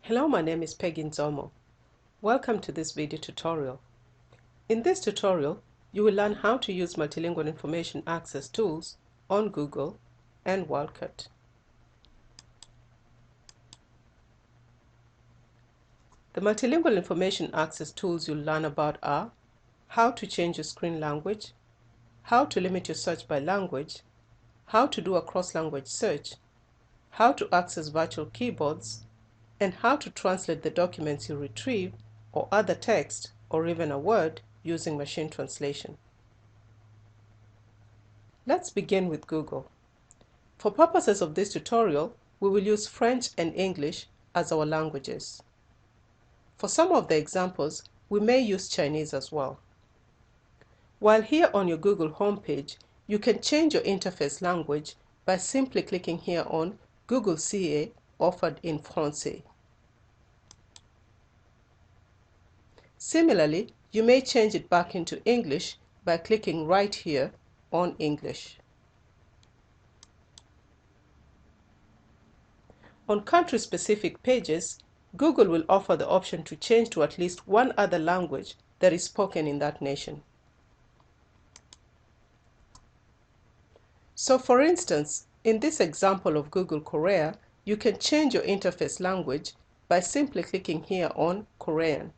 Hello, my name is Peggy Nzomo. Welcome to this video tutorial. In this tutorial, you will learn how to use Multilingual Information Access tools on Google and Worldcat. The Multilingual Information Access tools you'll learn about are how to change your screen language, how to limit your search by language, how to do a cross-language search, how to access virtual keyboards, and how to translate the documents you retrieve or other text or even a word using machine translation. Let's begin with Google. For purposes of this tutorial, we will use French and English as our languages. For some of the examples, we may use Chinese as well. While here on your Google homepage, you can change your interface language by simply clicking here on Google CA offered in Francais. Similarly, you may change it back into English by clicking right here on English. On country-specific pages, Google will offer the option to change to at least one other language that is spoken in that nation. So for instance, in this example of Google Korea, you can change your interface language by simply clicking here on Korean.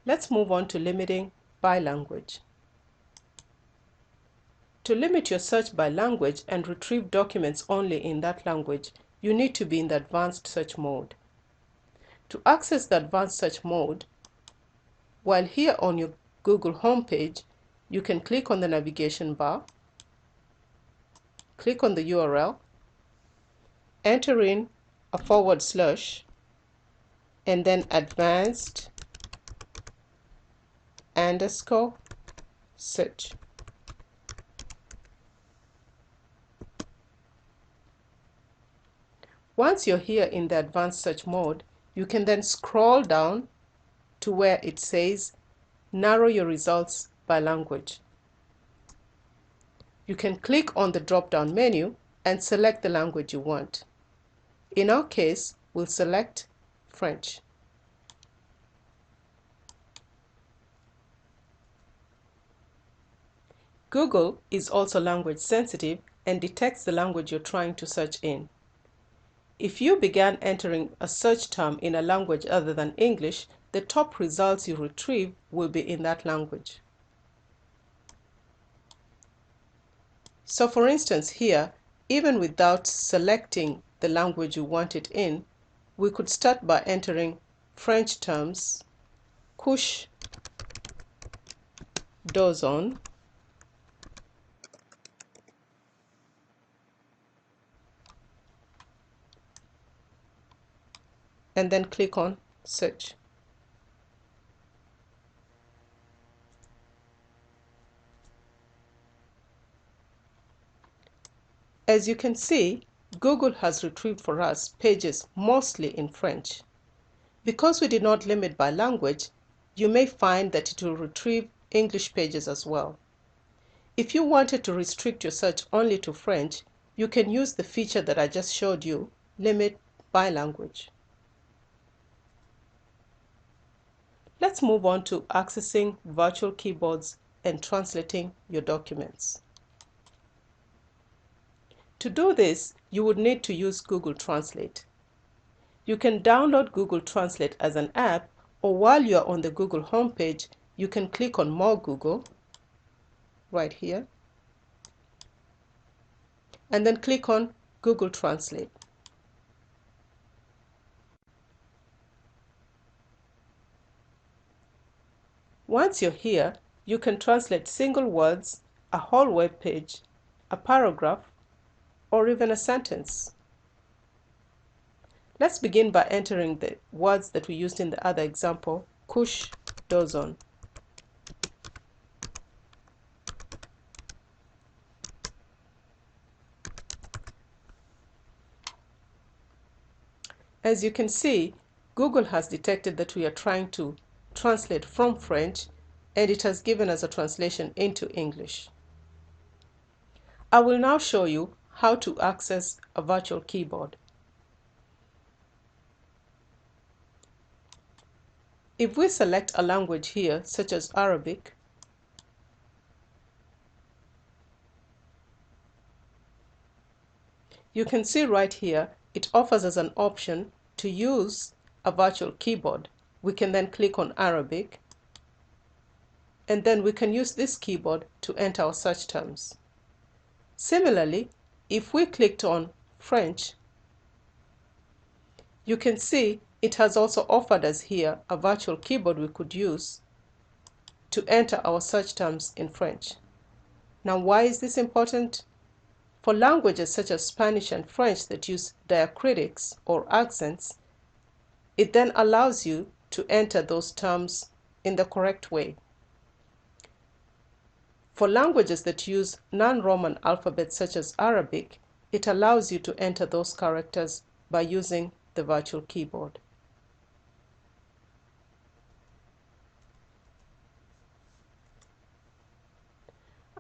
Let's move on to limiting by language. To limit your search by language and retrieve documents only in that language, you need to be in the advanced search mode. To access the advanced search mode, while here on your Google homepage, you can click on the navigation bar, click on the URL, enter in a / and then advanced _ search. Once you're here in the advanced search mode, you can then scroll down to where it says narrow your results by language. You can click on the drop-down menu and select the language you want. In our case, we'll select French. Google is also language sensitive and detects the language you're trying to search in. If you began entering a search term in a language other than English, the top results you retrieve will be in that language. So for instance here, even without selecting the language you want it in, we could start by entering French terms, couche d'ozone, and then click on search. As you can see, Google has retrieved for us pages mostly in French. Because we did not limit by language, you may find that it will retrieve English pages as well. If you wanted to restrict your search only to French, you can use the feature that I just showed you, limit by language. Let's move on to accessing virtual keyboards and translating your documents. To do this, you would need to use Google Translate. You can download Google Translate as an app, or while you are on the Google homepage, you can click on More Google, right here, and then click on Google Translate. Once you're here, you can translate single words, a whole web page, a paragraph, or even a sentence. Let's begin by entering the words that we used in the other example, couche d'ozone. As you can see, Google has detected that we are trying to translate from French, and it has given us a translation into English. I will now show you how to access a virtual keyboard. If we select a language here, such as Arabic, you can see right here, it offers us an option to use a virtual keyboard. We can then click on Arabic, and then we can use this keyboard to enter our search terms. Similarly, if we clicked on French, you can see it has also offered us here a virtual keyboard we could use to enter our search terms in French. Now, why is this important? For languages such as Spanish and French that use diacritics or accents, it then allows you to enter those terms in the correct way. For languages that use non-Roman alphabets such as Arabic, it allows you to enter those characters by using the virtual keyboard.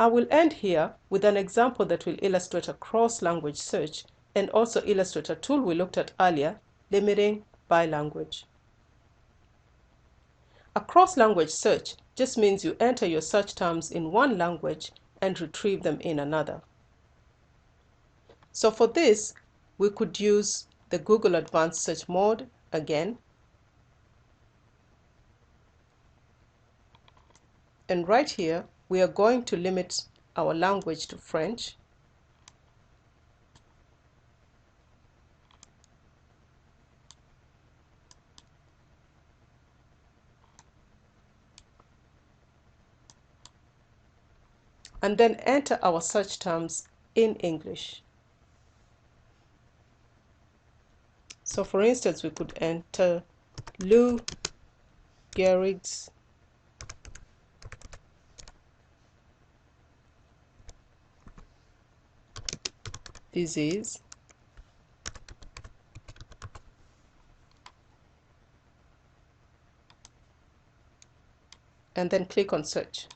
I will end here with an example that will illustrate a cross-language search and also illustrate a tool we looked at earlier, limiting by language. A cross-language search just means you enter your search terms in one language and retrieve them in another. So for this, we could use the Google Advanced Search mode again. And right here, we are going to limit our language to French. And then enter our search terms in English. So for instance, we could enter Lou Gehrig's disease, and then click on search.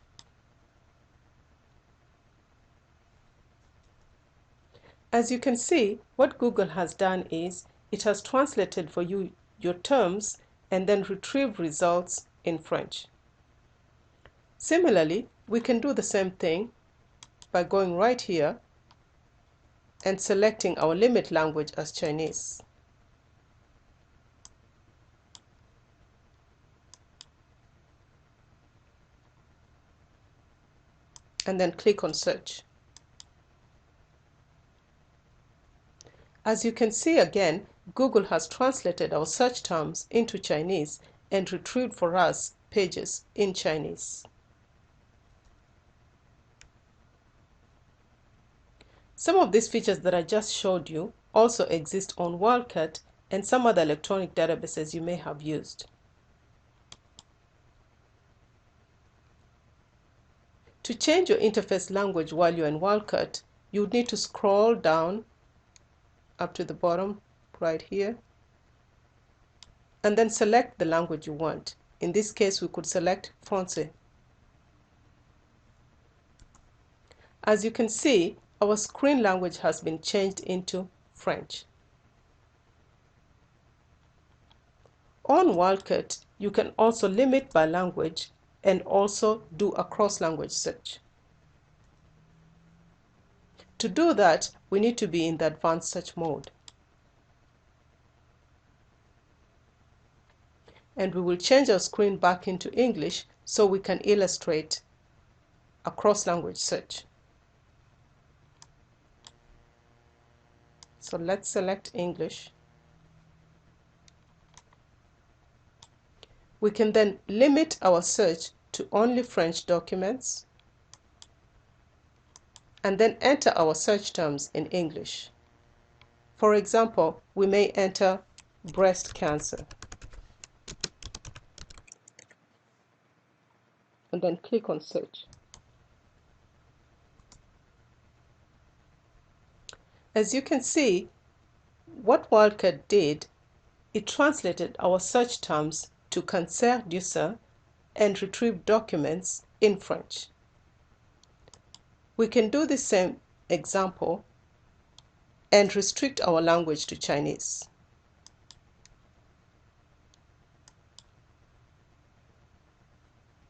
As you can see, what Google has done is it has translated for you your terms and then retrieved results in French. Similarly, we can do the same thing by going right here and selecting our limit language as Chinese. And then click on search. As you can see again, Google has translated our search terms into Chinese and retrieved for us pages in Chinese. Some of these features that I just showed you also exist on Worldcat and some other electronic databases you may have used. To change your interface language while you're in Worldcat, you would need to scroll down up to the bottom right here and then select the language you want. In this case, we could select Francais. As you can see, our screen language has been changed into French. On Worldcat, you can also limit by language and also do a cross-language search. To do that, we need to be in the advanced search mode. And we will change our screen back into English so we can illustrate a cross-language search. So let's select English. We can then limit our search to only French documents and then enter our search terms in English. For example, we may enter breast cancer and then click on search. As you can see, what Worldcat did, it translated our search terms to cancer du sein and retrieved documents in French. We can do the same example, and restrict our language to Chinese.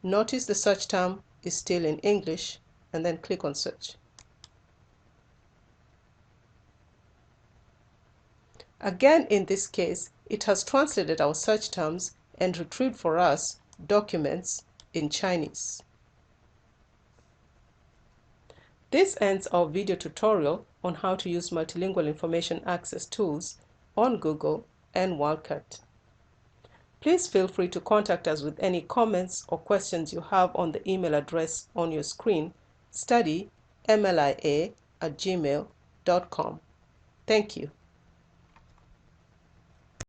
Notice the search term is still in English, and then click on search. Again, in this case, it has translated our search terms and retrieved for us documents in Chinese. This ends our video tutorial on how to use multilingual information access tools on Google and Worldcat. Please feel free to contact us with any comments or questions you have on the email address on your screen, study@mlia@gmail.com. Thank you.